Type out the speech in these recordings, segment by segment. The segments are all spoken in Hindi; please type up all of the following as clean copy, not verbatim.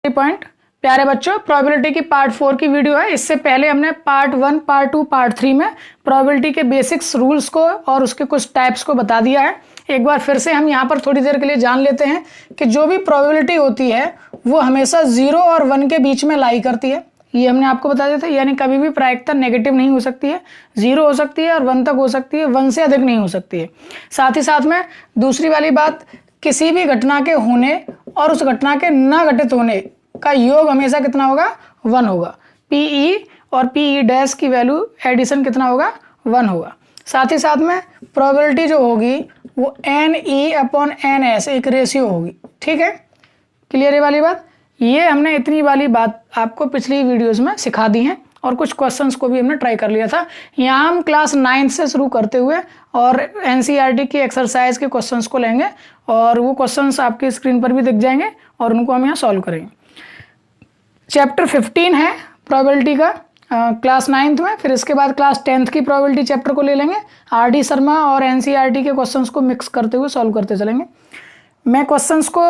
पॉइंट। प्यारे बच्चों, प्रोबेबिलिटी की पार्ट 4 की वीडियो है। इससे पहले हमने पार्ट 1, पार्ट 2, पार्ट 3 में प्रोबेबिलिटी के बेसिक्स रूल्स को और उसके कुछ टाइप्स को बता दिया है। एक बार फिर से हम यहाँ पर थोड़ी देर के लिए जान लेते हैं कि जो भी प्रोबेबिलिटी होती है वो हमेशा 0 और 1 के बीच में लाई करती है। ये हमने आपको बता दिया था, यानी कभी भी प्रायिकता नेगेटिव नहीं हो सकती है, 0 हो सकती है और 1 तक हो सकती है, 1 से अधिक नहीं हो सकती है। साथ ही साथ में दूसरी वाली बात, किसी भी घटना के होने और उस घटना के न घटित होने का योग हमेशा कितना होगा? 1 होगा। पीई और पीई डैश की वैल्यू एडिशन कितना होगा? 1 होगा। साथ ही साथ में प्रोबेबिलिटी जो होगी वो NE/NS एक रेशियो होगी। ठीक है, क्लियर है वाली बात? ये हमने इतनी वाली बात आपको पिछली वीडियोस में सिखा दी है और कुछ क्वेश्चंस को भी हमने ट्राई कर लिया था। यहाँ हम क्लास 9 से शुरू करते हुए और NCERT की एक्सरसाइज के क्वेश्चंस को लेंगे और वो क्वेश्चंस आपकी स्क्रीन पर भी दिख जाएंगे और उनको हम यहाँ सॉल्व करेंगे। चैप्टर 15 है प्रोबेबिलिटी का क्लास 9th में, फिर इसके बाद क्लास 10th की प्रोबेबिलिटी चैप्टर को ले लेंगे। RD शर्मा और NCERT के क्वेश्चंस को मिक्स करते हुए सॉल्व करते चलेंगे। मैं क्वेश्चंस को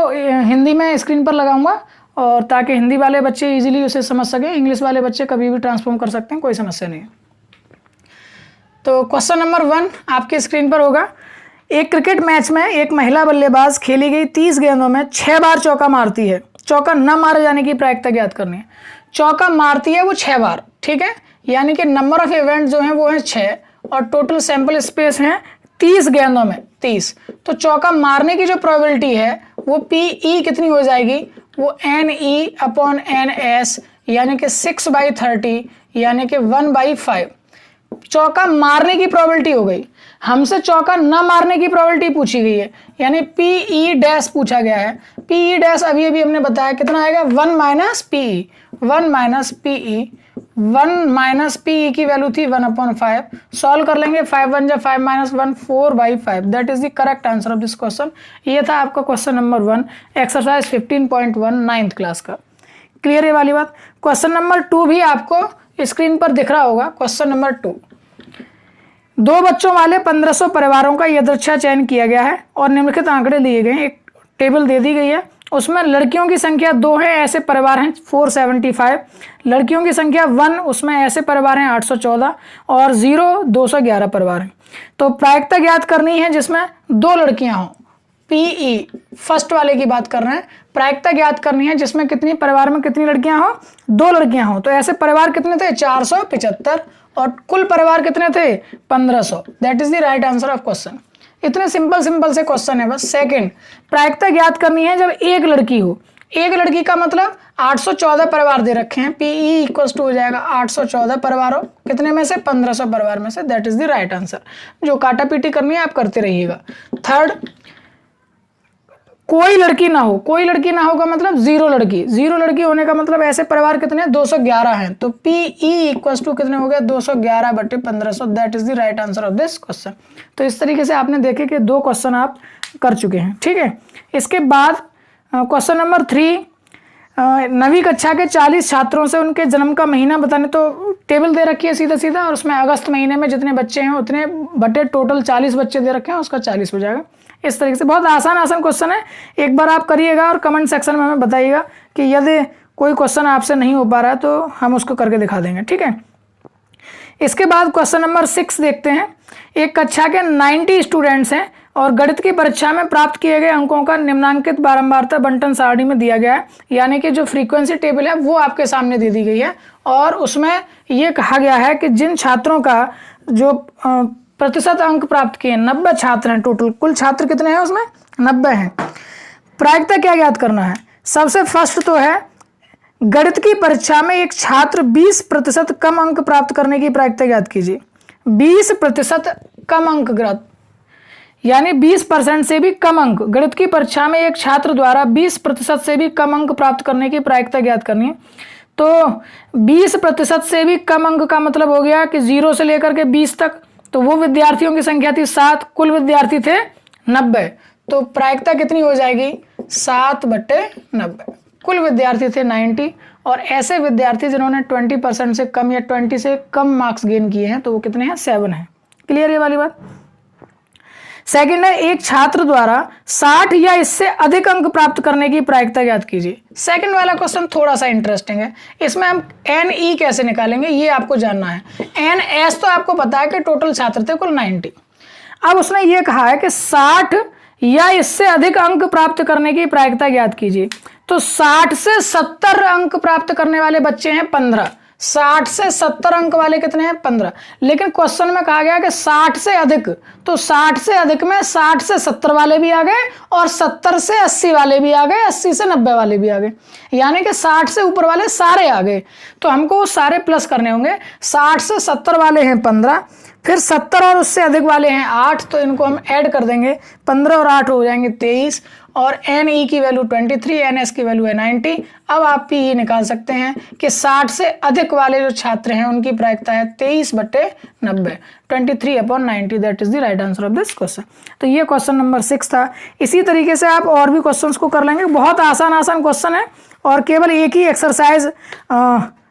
हिंदी में स्क्रीन पर लगाऊंगा और ताकि हिंदी वाले बच्चे इजीली उसे समझ सकें, इंग्लिश वाले बच्चे कभी भी ट्रांसफॉर्म कर सकते हैं, कोई समस्या नहीं है। तो क्वेश्चन नंबर 1 आपके स्क्रीन पर होगा। एक क्रिकेट मैच में एक महिला बल्लेबाज खेली गई 30 गेंदों में 6 बार चौका मारती है। चौका न मारे जाने की प्रायिकता ज्ञात करनी है। चौका मारती है वो 6 बार, ठीक है, यानी कि नंबर ऑफ इवेंट जो है वो है 6 और टोटल सैंपल स्पेस है 30 गेंदों में 30। तो चौका मारने की जो प्रोबेबिलिटी है वो PE कितनी हो जाएगी? वो NE/NS यानी कि 6/30 यानी कि 1/5 चौका मारने की प्रोबेबिलिटी हो गई। हमसे चौका न मारने की प्रोबेबिलिटी पूछी गई है, यानी PE डैश पूछा गया है। PE डैश अभी हमने बताया कितना आएगा? 1 minus PE। 1 minus PE, 1 minus PE की वैल्यू थी 1/5। सॉल्व कर लेंगे, 5 1 जा 5 minus 1 4/5। That is the correct answer of this question. ये था आपका question number 1 exercise 15.1 9th class का। क्लियर है वाली बात? क्वेश्चन नंबर 2 भी आपको स्क्रीन पर दिख रहा होगा। क्वेश्चन नंबर 2, 2 बच्चों वाले 1500 परिवारों का यदृच्छा चयन किया गया है और निम्नलिखित आंकड़े दिए गए हैं। एक टेबल दे दी गई है, उसमें लड़कियों की संख्या 2 है, ऐसे परिवार हैं 475। लड़कियों की संख्या 1, उसमें ऐसे परिवार हैं 814 और 0 211 परिवार हैं। तो प्रायिकता ज्ञात करनी है जिसमें 2 लड़कियां हों। PE फर्स्ट वाले की बात कर रहे हैं। प्रायिकता ज्ञात करनी है जिसमें कितनी परिवार में कितनी लड़कियां हो? 2 लड़कियां हो। तो ऐसे परिवार कितने थे? 475 और कुल परिवार कितने थे? 1500। That is the right answer of question. इतने सिंपल से क्वेश्चन है बस। सेकंड, प्रायिकता ज्ञात करनी है जब एक लड़की हो। एक लड़की का मतलब 814 परिवार दे रखे हैं। PE इक्वल टू हो जाएगा 814 परिवारों कितने में से? 1500 परिवार में से। That is the right answer. जो काटा पीटी करनी है आप करते रहिएगा। थर्ड, कोई लड़की ना हो। कोई लड़की ना हो का मतलब 0 लड़की। 0 लड़की होने का मतलब ऐसे परिवार कितने? 211 हैं। तो PE इक्वल्स टू कितने हो गया? 211/1500। That is the right answer of this question. तो इस तरीके से आपने देखे कि 2 क्वेश्चन आप कर चुके हैं। ठीक है, इसके बाद क्वेश्चन नंबर 3, 9वीं कक्षा के 40 छात्रों से उनके जन्म का महीना बताने। तो टेबल दे रखी है सीधा और उसमें अगस्त महीने में जितने बच्चे हैं उतने बटे टोटल 40 बच्चे दे रखे हैं, उसका 40 हो जाएगा। इस तरीके से बहुत आसान क्वेश्चन है। एक बार आप करिएगा और कमेंट सेक्शन में हमें बताइएगा कि यदि कोई क्वेश्चन आपसे नहीं हो पा रहा है तो हम उसको करके दिखा देंगे। ठीक है, इसके बाद क्वेश्चन नंबर 6 देखते हैं। एक कक्षा के 90 स्टूडेंट्स हैं और गणित की परीक्षा में प्राप्त किए गए अंकों का निम्नांकित बारंबारता बंटन सारणी में दिया गया है। यानी कि जो फ्रीक्वेंसी टेबल है वो आपके सामने दे दी गई है और उसमें ये कहा गया है कि जिन छात्रों का जो प्रतिशत अंक प्राप्त किए 90 छात्र हैं। टोटल कुल छात्र कितने हैं उसमें? 90 हैं। प्रायिकता क्या ज्ञात करना है? सबसे फर्स्ट तो है गणित की परीक्षा में एक छात्र 20% कम अंक प्राप्त करने की प्रायिकता ज्ञात कीजिए। 20% कम अंक ज्ञात, यानी 20% से भी कम अंक। गणित की परीक्षा में एक छात्र द्वारा 20% से भी कम अंक प्राप्त करने की प्रायिकता ज्ञात करनी है। तो 20% से भी कम अंक का मतलब हो गया कि 0 से लेकर के 20 तक। तो वो विद्यार्थियों की संख्या थी 7, कुल विद्यार्थी थे 90। तो प्रायिकता कितनी हो जाएगी? 7/90। कुल विद्यार्थी थे 90 और ऐसे विद्यार्थी जिन्होंने 20% से कम या 20 से कम मार्क्स गेन किए हैं तो वो कितने हैं? 7 हैं। क्लियर ये वाली बात? सेकंड है एक छात्र द्वारा 60 या इससे अधिक अंक प्राप्त करने की प्रायिकता ज्ञात कीजिए। सेकंड वाला क्वेश्चन थोड़ा सा इंटरेस्टिंग है, इसमें हम NE कैसे निकालेंगे ये आपको जानना है। NS तो आपको पता है कि टोटल छात्र थे कुल 90। अब उसने ये कहा है कि 60 या इससे अधिक अंक प्राप्त करने की प्रायिकता ज्ञात कीजिए। तो 60 से 70 अंक प्राप्त करने वाले बच्चे हैं 15, 60 से 70 अंक वाले कितने हैं 15। लेकिन क्वेश्चन में कहा गया कि 60 से अधिक, तो 60 से अधिक में 60 से 70 वाले भी आ गए और 70 से 80 वाले भी आ गए, 80 से 90 वाले भी आ गए, यानी कि 60 से ऊपर वाले सारे आ गए। तो हमको वो सारे प्लस करने होंगे। 60 से 70 वाले हैं 15, फिर 70 और उससे अधिक वाले हैं 8, तो इनको हम ऐड कर देंगे, 15 और 8 हो जाएंगे 23, और NE की वैल्यू 23, NS की वैल्यू है 90। अब आप PE निकाल सकते हैं कि 60 से अधिक वाले जो छात्र हैं उनकी प्रायिकता है 23/90, 23/90, that is the right answer of this question. तो ये क्वेश्चन नंबर 6 था। इसी तरीके से आप और भी क्वेश्चंस को कर लेंगे, बहुत आसान क्वेश्चन है और केवल एक ही एक्सरसाइज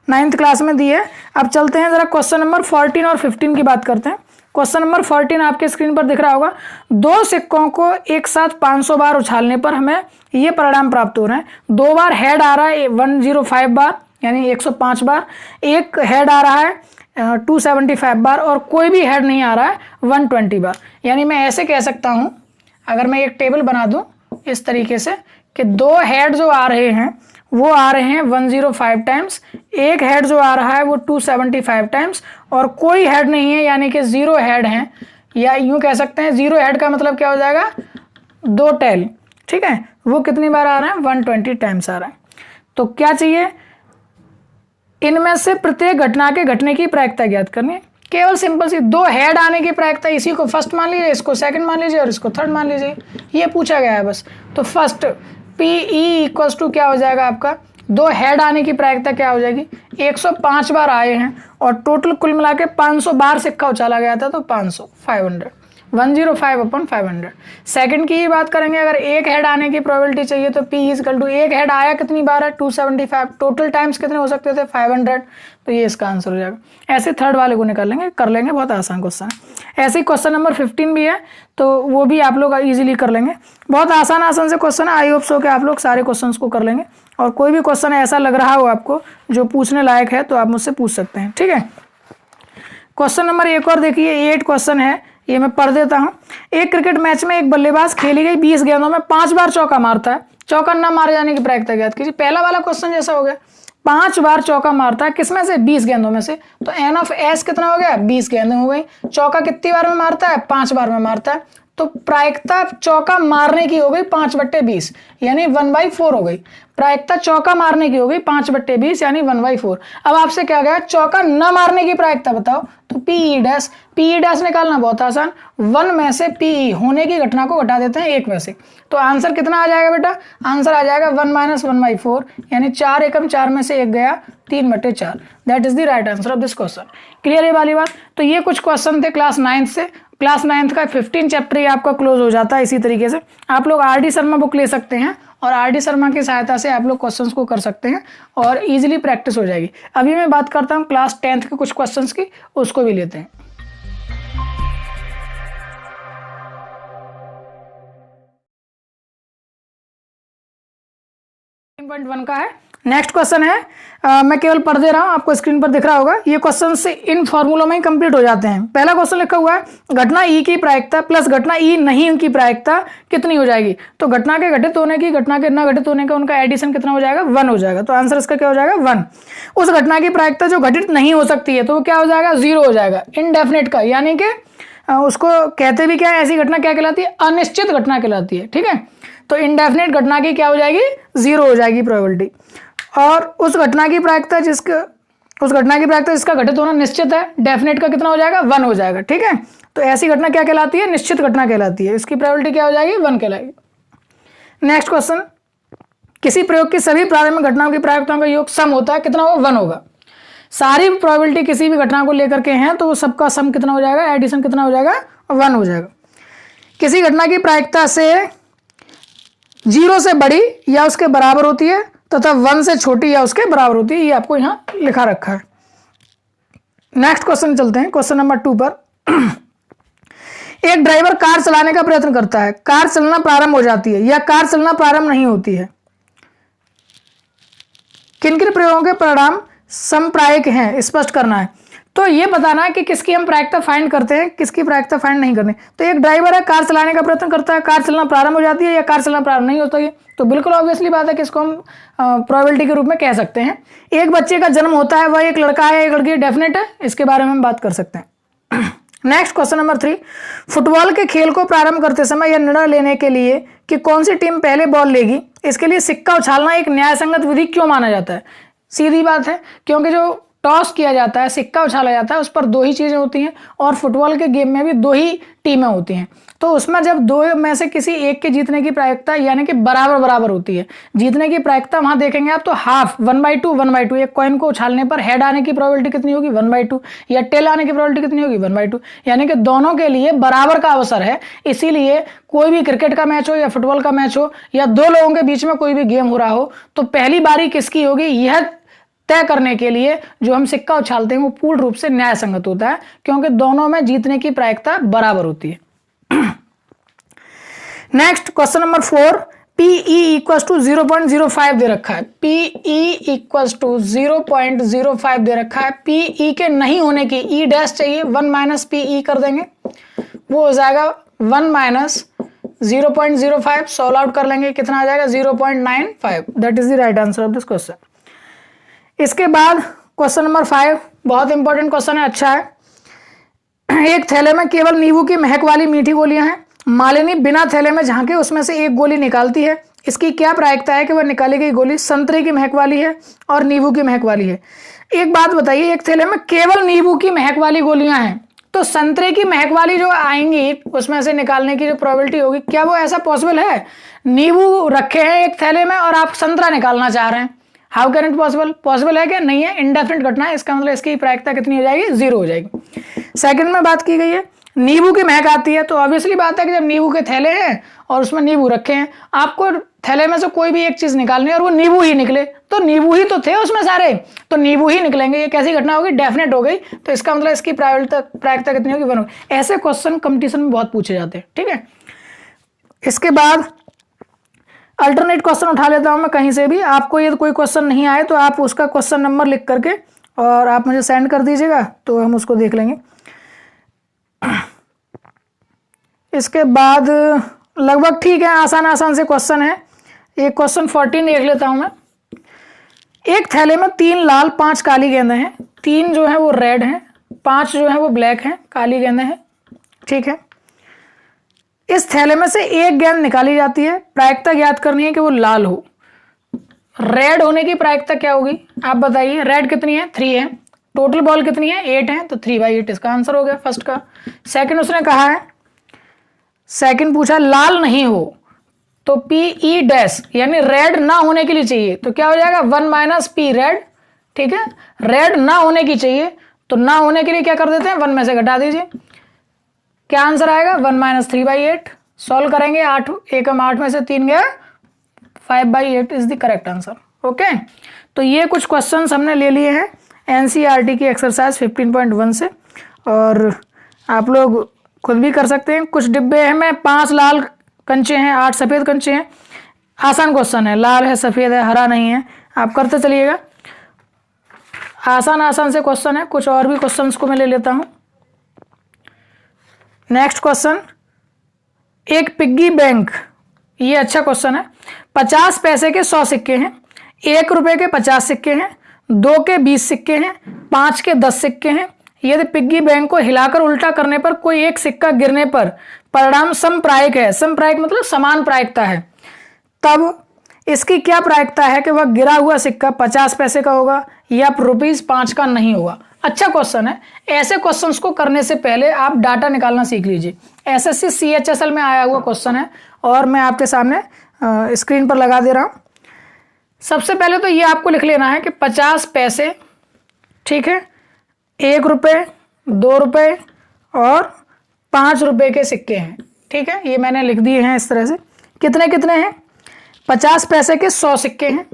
9th क्लास में दी है। अब चलते हैं जरा क्वेश्चन नंबर 14 और 15 की बात करते हैं। क्वेश्चन नंबर 14 आपके स्क्रीन पर दिख रहा होगा। 2 सिक्कों को एक साथ 500 बार उछालने पर हमें ये परिणाम प्राप्त हो रहे हैं। 2 बार हेड आ रहा है 105 बार यानी 105 बार, एक हेड आ रहा है 275 बार और कोई भी हेड नहीं आ रहा है 120 बार। यानी मैं ऐसे कह सकता हूं, अगर मैं एक टेबल बना दूं इस तरीके से कि 2 हेड जो आ रहे हैं वो आ रहे हैं 105 टाइम्स, एक हेड जो आ रहा है वो 275 टाइम्स और कोई हेड नहीं है यानी कि 0 हेड है, या यूं कह सकते हैं 0 हेड का मतलब क्या हो जाएगा 2 टेल, ठीक है। वो कितनी बार आ रहा है 120 टाइम्स आ रहा है। तो क्या चाहिए, इनमें से प्रत्येक घटना के घटने की प्रायिकता ज्ञात करनी है। केवल सिंपल सी 2 हेड आने की प्रायिकता, इसी को फर्स्ट मान लीजिए, इसको सेकंड मान लीजिए और इसको थर्ड मान लीजिए, ये पूछा गया है बस। तो फर्स्ट PE इक्वल्स टू क्या हो जाएगा आपका, 2 हेड आने की प्रायिकता क्या हो जाएगी 105 बार आए हैं और टोटल कुल मिला के 500 बार सिक्का उछाला गया था, तो 500 500 105/500। सेकंड की ही बात करेंगे, अगर एक हेड आने की प्रोबेबिलिटी चाहिए तो P इक्वल टू एक हेड आया कितनी बार है 275, टोटल टाइम्स कितने हो सकते थे 500, तो ये इसका आंसर हो जाएगा। ऐसे थर्ड वाले को निकाल लेंगे, कर लेंगे, बहुत आसान क्वेश्चन है। ऐसे ही क्वेश्चन नंबर 15 भी है, तो वो भी आप लोग इजीली कर लेंगे। बहुत आसान से क्वेश्चन है, आई होप सो कि आप लोग सारे क्वेश्चन को कर लेंगे और कोई भी क्वेश्चन ऐसा लग रहा हो आपको जो पूछने लायक है तो आप मुझसे पूछ सकते हैं, ठीक है। क्वेश्चन नंबर 1 और देखिए, 8 क्वेश्चन है, ये मैं पढ़ देता हूं। एक क्रिकेट मैच में एक बल्लेबाज खेली गई 20 गेंदों में 5 बार चौका मारता है, चौका न मारे जाने की प्रायिकता ज्ञात कीजिए। पहला वाला क्वेश्चन जैसा हो गया, 5 बार चौका मारता है, किसमें से 20 गेंदों में से, तो N ऑफ S कितना हो गया 20 गेंदें हो गई। चौका कितनी बार में मारता है 5 बार में मारता है, तो प्रायिकता चौका मारने की हो गई 5/20 यानी 1/4 हो गई। प्रायिकता चौका मारने की हो गई 5/20 यानी 1/4। अब आपसे क्या गया, चौका न मारने की प्रायिकता बताओ, तो PE डैश निकालना बहुत आसान, 1 में से PE होने की घटना को घटा देते हैं 1 में से, तो आंसर कितना आ जाएगा बेटा, आंसर आ जाएगा 1 - 1/4 यानी 4 एकम 4 में से 1 गया 3/4, that is the right answer of this question. Clear है वाली बात। तो ये कुछ क्वेश्चन थे क्लास 9th से, क्लास 9th का 15 चैप्टर ही आपका क्लोज हो जाता है। इसी तरीके से आप लोग RD शर्मा बुक ले सकते हैं और RD शर्मा की सहायता से आप लोग क्वेश्चंस को कर सकते हैं और इजीली प्रैक्टिस हो जाएगी। अभी मैं बात करता हूं क्लास 10th के कुछ क्वेश्चंस की, उसको भी लेते हैं। 3.1 का है। नेक्स्ट क्वेश्चन है, मैं केवल पढ़ दे रहा हूं, आपको स्क्रीन पर दिख रहा होगा। ये क्वेश्चन से इन फॉर्मूलों में ही कंप्लीट हो जाते हैं। पहला क्वेश्चन लिखा हुआ है, घटना E की प्रायिकता प्लस घटना E नहीं की प्रायिकता कितनी हो जाएगी। तो घटना के घटित होने की, घटना के न घटित होने का उनका एडिशन कितना हो जाएगा 1 हो जाएगा, तो आंसर इसका क्या हो जाएगा 1। उस घटना की प्रायिकता जो घटित नहीं हो सकती है तो वो क्या हो जाएगा 0 हो जाएगा, इनडेफिनेट का, यानी कि उसको कहते भी क्या है, ऐसी घटना क्या कहलाती है, अनिश्चित घटना कहलाती है, ठीक है। तो इनडेफिनेट घटना की क्या हो जाएगी 0 हो जाएगी प्रोबेबिलिटी। और उस घटना की प्रायिकता जिसका घटित होना निश्चित है, डेफिनेट का कितना हो जाएगा 1 हो जाएगा, ठीक है। तो ऐसी घटना क्या कहलाती है, निश्चित घटना कहलाती है, इसकी प्रोबेबिलिटी क्या हो जाएगी 1 कहलाएगी। नेक्स्ट क्वेश्चन, किसी प्रयोग की सभी प्रारंभिक घटनाओं की प्रायिकताओं का योग सम होता है, कितना होगा 1 होगा। सारी प्रोबेबिलिटी किसी भी घटना को लेकर के हैं तो वो सबका सम कितना हो जाएगा, एडिशन कितना हो जाएगा 1 हो जाएगा। किसी घटना की प्रायिकता से 0 से बड़ी या उसके बराबर होती है तथा 1 से छोटी या उसके बराबर होती है, ये आपको यहां लिखा रखा है। नेक्स्ट क्वेश्चन चलते हैं, क्वेश्चन नंबर 2 पर। एक ड्राइवर कार चलाने का प्रयत्न करता है, कार चलना प्रारंभ हो जाती है या कार चलना प्रारंभ नहीं होती है। किन किन प्रयोगों के परिणाम समप्रायिक हैं, स्पष्ट करना है। तो ये बताना है कि किसकी हम प्रायिकता फाइंड करते हैं, किसकी प्रायिकता फाइंड नहीं करते। तो एक ड्राइवर है, कार चलाने का प्रयत्न करता है, कार चलना प्रारंभ हो जाती है या कार चलना प्रारंभ नहीं होता है। तो बिल्कुल ऑब्वियसली बात है कि इसको हम प्रोबेबिलिटी के रूप में कह सकते हैं। एक बच्चे का जन्म होता है, वह एक लड़का है एक लड़की, डेफिनेट है, इसके बारे में हम बात कर सकते हैं। नेक्स्ट क्वेश्चन नंबर 3, फुटबॉल के खेल को प्रारंभ करते समय यह निर्णय लेने के लिए कि कौन सी टीम पहले बॉल लेगी, इसके लिए सिक्का उछालना एक न्यायसंगत विधि क्यों माना जाता है। सीधी बात है, क्योंकि जो टॉस किया जाता है, सिक्का उछाला जाता है, उस पर दो ही चीजें होती हैं और फुटबॉल के गेम में भी दो ही टीमें होती हैं। तो उसमें जब दो में से किसी एक के जीतने की प्रायिकता यानी कि बराबर बराबर होती है, जीतने की प्रायिकता वहां देखेंगे आप तो हाफ 1/2 1/2। एक कॉइन को उछालने पर हेड आने की प्रोबेबिलिटी कितनी होगी 1/2, या टेल आने की प्रोबेबिलिटी कितनी होगी 1/2, यानी कि दोनों के लिए बराबर का अवसर है। इसीलिए कोई भी क्रिकेट का मैच हो या फुटबॉल का मैच हो या दो लोगों के बीच में कोई भी गेम हो रहा हो, तो पहली बारी किसकी होगी यह तय करने के लिए जो हम सिक्का उछालते हैं वो पूर्ण रूप से न्याय संगत होता है, क्योंकि दोनों में जीतने की प्रायिकता बराबर होती है। नेक्स्ट क्वेश्चन नंबर 4, PE = 0.05 दे रखा है। PE = 0.05 दे रखा है। PE के नहीं होने की E डैश चाहिए, 1 - PE कर देंगे, वो हो जाएगा 1 - 0.05। सॉल्व आउट कर लेंगे, कितना आ जाएगा 0.95। That is the right answer of this question. इसके बाद क्वेश्चन नंबर 5 बहुत इंपॉर्टेंट क्वेश्चन है, अच्छा है। एक थैले में केवल नींबू की महक वाली मीठी गोलियां हैं। मालिनी बिना थैले में झांके उसमें से एक गोली निकालती है। इसकी क्या प्रायिकता है कि वह निकाली गई गोली संतरे की महक वाली है और नींबू की महक वाली है। एक बात बताइए, एक थैले में केवल नींबू की महक वाली गोलियां हैं, तो संतरे की महक वाली जो आएंगी उसमें से निकालने की जो प्रोबेबिलिटी होगी, क्या वो ऐसा पॉसिबल है? नींबू रखे हैं एक थैले में और आप संतरा निकालना चाह रहे हैं, how can it possible? Possible है क्या? नहीं है, इनडेफिनिट घटना है। इसका मतलब इसकी प्रायिकता कितनी हो जाएगी? 0 हो जाएगी। सेकंड में बात की गई है नींबू की महक आती है, तो ऑब्वियसली बात है कि जब नींबू के थैले हैं और उसमें नींबू रखे हैं, आपको थैले में से कोई भी एक चीज निकालनी है और वो नींबू ही निकले, तो नींबू ही तो थे उसमें सारे, तो नींबू ही निकलेंगे। ये कैसी घटना होगी? डेफिनेट हो गई। तो इसका मतलब इसकी प्रायिकता कितनी होगी? 1 होगी। ऐसे क्वेश्चन कंपटीशन में बहुत पूछे जाते हैं, ठीक है। इसके बाद अल्टरनेट क्वेश्चन उठा लेता हूं मैं कहीं से भी। आपको ये कोई क्वेश्चन नहीं आए तो आप उसका क्वेश्चन नंबर लिख करके और आप मुझे सेंड कर दीजिएगा, तो हम उसको देख लेंगे। इसके बाद लगभग ठीक है, आसान से क्वेश्चन है। एक क्वेश्चन 14 देख लेता हूं मैं। एक थैले में 3 लाल 5 काली गेंदें हैं। 3 जो है वो रेड हैं, 5 जो है वो ब्लैक हैं, काली गेंदें हैं, ठीक है। इस थैले में से एक गेंद निकाली जाती है, प्रायिकता ज्ञात करनी है कि वो लाल हो। रेड होने की प्रायिकता क्या होगी आप बताइए? रेड कितनी है? 3 है। टोटल बॉल कितनी है? 8 है, तो 3/8 इसका आंसर हो गया फर्स्ट का। सेकंड उसने कहा है, सेकंड पूछा लाल नहीं हो, तो PE डैश यानी रेड ना होने के लिए चाहिए, तो क्या हो जाएगा 1 - P रेड, ठीक है। रेड ना होने की चाहिए, तो ना होने के लिए क्या कर देते हैं 1 में से घटा दीजिए, क्या आंसर आएगा 1 - 3/8। सॉल्व करेंगे, 8 एकम 8 में से 3 गया, 5/8 is the correct answer. Okay, तो ये कुछ क्वेश्चंस हमने ले लिए हैं NCERT की एक्सरसाइज 15.1 से, और आप लोग खुद भी कर सकते हैं। कुछ डिब्बे हैं में 5 लाल कंचे हैं, 8 सफेद कंचे हैं। आसान क्वेश्चन है, लाल है, सफेद है, हरा नहीं है, आप करते चलिएगा। आसान से क्वेश्चन है। कुछ और भी क्वेश्चंस को मैं ले लेता हूं। नेक्स्ट क्वेश्चन, एक पिग्गी बैंक, ये अच्छा क्वेश्चन है। 50 पैसे के 100 सिक्के हैं, 1 रुपए के 50 सिक्के हैं, 2 के 20 सिक्के हैं, 5 के 10 सिक्के हैं। यदि पिग्गी बैंक को हिलाकर उल्टा करने पर कोई एक सिक्का गिरने पर परिणाम समप्रायिक है, समप्रायिक मतलब समान प्रायिकता है, तब इसकी क्या प्रायिकता है कि वह गिरा हुआ सिक्का 50 पैसे का होगा या ₹5 का नहीं होगा। अच्छा क्वेश्चन है। ऐसे क्वेश्चंस को करने से पहले आप डाटा निकालना सीख लीजिए। SSC CHSL में आया हुआ क्वेश्चन है और मैं आपके सामने स्क्रीन पर लगा दे रहा हूं। सबसे पहले तो ये आपको लिख लेना है कि 50 पैसे, ठीक है, 1 रुपये, 2 रुपये और 5 रुपये के सिक्के हैं, ठीक है। ये मैंने लिख दिए हैं इस तरह से। कितने कितने हैं? 50 पैसे के 100 सिक्के हैं,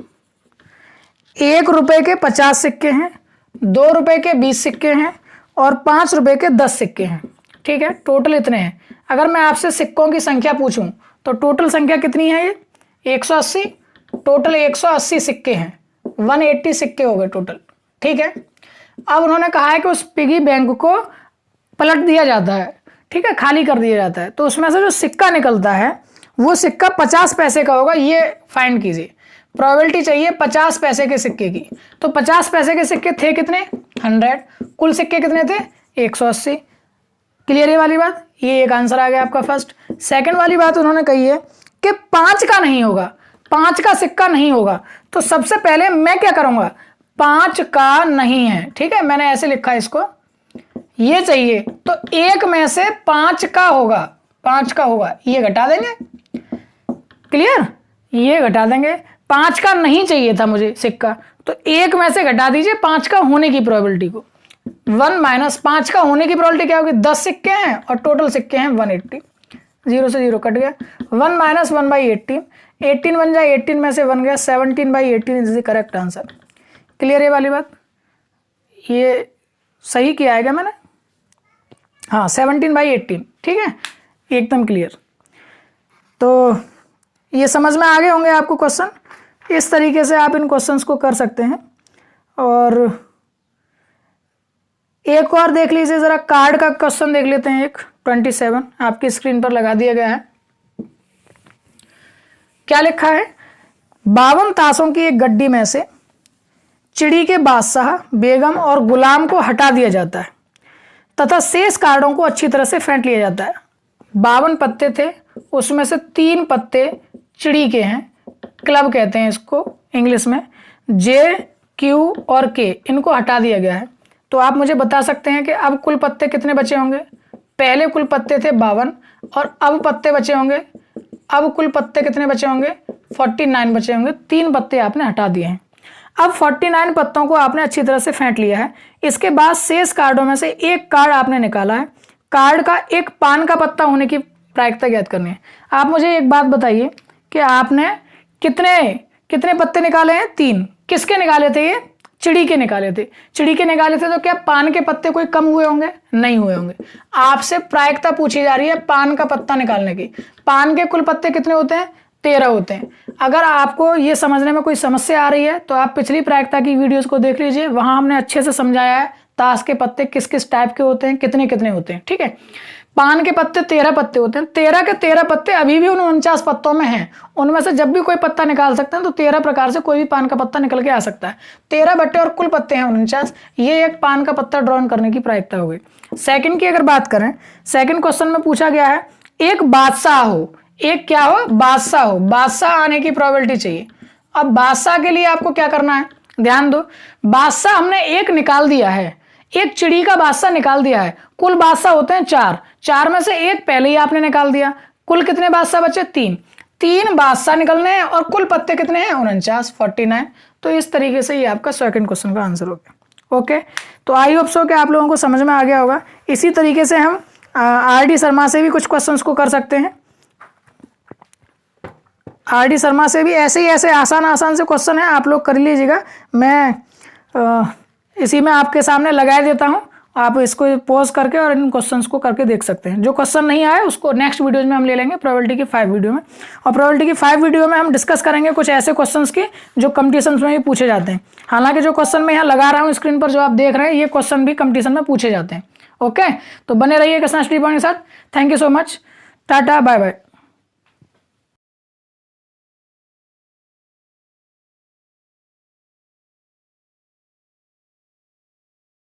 1 रुपये के 50 सिक्के हैं, 2 रुपये के 20 सिक्के हैं और 5 रुपये के 10 सिक्के हैं। ठीक है, टोटल इतने हैं। अगर मैं आपसे सिक्कों की संख्या पूछूं तो टोटल संख्या कितनी है? ये 180, टोटल 180 सिक्के हैं, 180 सिक्के हो गए टोटल। ठीक है, अब उन्होंने कहा है कि उस पिगी बैंक को पलट दिया जाता है, ठीक है, खाली कर दिया जाता है, तो उसमें से जो सिक्का निकलता है वो सिक्का 50 पैसे का होगा। ये फाइंड कीजिए, प्रोबेबिलिटी चाहिए 50 पैसे के सिक्के की। तो 50 पैसे के सिक्के थे कितने? 100। कुल सिक्के कितने थे? 180। क्लियर है वाली बात? ये एक आंसर आ गया आपका फर्स्ट। सेकंड वाली बात उन्होंने कही है कि 5 का नहीं होगा, 5 का सिक्का नहीं होगा। तो सबसे पहले मैं क्या करूंगा? 5 का नहीं है, ठीक है, मैंने ऐसे लिखा है इसको, ये चाहिए, तो 1 में से 5 का होगा, 5 का होगा, ये घटा देंगे। क्लियर? ये घटा देंगे। 5 का नहीं चाहिए था मुझे सिक्का, तो 1 में से घटा दीजिए 5 का होने की प्रोबेबिलिटी को। 1 माइनस 5 का होने की प्रोबेबिलिटी क्या होगी? 10 सिक्के हैं और टोटल सिक्के हैं 180। 0 से 0 कट गया। 1 माइनस 1/18, 18 बन जाए, 18 में से 1 गया, 17/18 is the correct answer. Clear है वाली बात? ये सही किया है क्या मैंने? हाँ, 17/18, ठीक है, एकदम क्लियर। तो ये समझ में आ गए होंगे आपको क्वेश्चन। इस तरीके से आप इन क्वेश्चंस को कर सकते हैं। और एक और देख लीजिए जरा, कार्ड का क्वेश्चन देख लेते हैं। एक 27 आपकी स्क्रीन पर लगा दिया गया है। क्या लिखा है? 52 ताशों की एक गड्डी में से चिड़ी के बादशाह, बेगम और गुलाम को हटा दिया जाता है तथा शेष कार्डों को अच्छी तरह से फेंट लिया जाता है। 52 पत्ते थे, उसमें से 3 पत्ते चिड़ी के हैं, क्लब कहते हैं इसको इंग्लिश में, जे, क्यू और के, इनको हटा दिया गया है। तो आप मुझे बता सकते हैं कि अब कुल पत्ते कितने बचे होंगे? पहले कुल पत्ते थे 52 और अब पत्ते बचे होंगे, अब कुल पत्ते कितने बचे होंगे? 49 बचे होंगे। 3 पत्ते आपने हटा दिए हैं। अब 49 पत्तों को आपने अच्छी तरह से फेंट लिया है। इसके बाद शेष कार्डों में से एक कार्ड आपने निकाला है। कार्ड का एक पान का पत्ता होने की प्रायिकता ज्ञात करनी है। आप मुझे एक बात बताइए कि आपने कितने पत्ते निकाले हैं? 3। किसके निकाले थे? ये चिड़ी के निकाले थे। चिड़ी के निकाले थे, तो क्या पान के पत्ते कोई कम हुए होंगे? नहीं हुए होंगे। आपसे प्रायिकता पूछी जा रही है पान का पत्ता निकालने की। पान के कुल पत्ते कितने होते हैं? 13 होते हैं। अगर आपको ये समझने में कोई समस्या आ रही है तो आप पिछली प्रायिकता की वीडियोस को देख लीजिए, वहां हमने अच्छे से समझाया है ताश के पत्ते किस किस टाइप के होते हैं, कितने कितने होते हैं। ठीक है, पान के पत्ते 13 पत्ते होते हैं। 13 के 13 पत्ते अभी भी उन 49 पत्तों में हैं। उनमें से जब भी कोई पत्ता निकाल सकते हैं तो 13 प्रकार से कोई भी पान का पत्ता निकल के आ सकता है। 13 बट्टे और कुल पत्ते हैं 49। ये एक पान का पत्ता ड्रॉन करने की प्रायिकता हो गई। सेकंड की अगर बात करें, सेकंड क्वेश्चन में पूछा गया है एक बादशाह हो, एक क्या हो? बादशाह हो। बादशाह आने की प्रोबेबिलिटी चाहिए। अब बादशाह के लिए आपको क्या करना है? ध्यान दो, बादशाह हमने एक निकाल दिया है, एक चिड़ी का बादशाह निकाल दिया है। कुल बादशाह होते हैं 4, 4 में से एक पहले ही आपने निकाल दिया। कुल कितने बादशाह बचे? 3 बादशाह निकलने हैं और कुल पत्ते कितने हैं? 49, 49। तो इस तरीके से ये आपका सेकंड क्वेश्चन का आंसर हो गया। ओके, तो आई होप सो कि आप लोगों को समझ में आ गया होगा। इसी तरीके से हम RD शर्मा से भी कुछ क्वेश्चंस को कर सकते हैं। RD शर्मा से भी ऐसे आसान से क्वेश्चन है, आप लोग कर लीजिएगा। मैं इसी में आपके सामने लगा देता हूं, आप इसको पॉज करके और इन क्वेश्चंस को करके देख सकते हैं। जो क्वेश्चन नहीं आए उसको नेक्स्ट वीडियोज में हम ले लेंगे प्रोबेबिलिटी की 5 वीडियो में। और प्रोबेबिलिटी की 5 वीडियो में हम डिस्कस करेंगे कुछ ऐसे क्वेश्चंस की जो कंपटीशन में भी पूछे जाते हैं। हालांकि जो क्वेश्चन मैं यहाँ लगा रहा हूँ स्क्रीन पर, जो आप देख रहे हैं, ये क्वेश्चन भी कंपटीशन में पूछे जाते हैं। ओके, तो बने रहिए कृष्णा स्टडी पॉइंट के साथ। Thank you so much, tata, bye bye.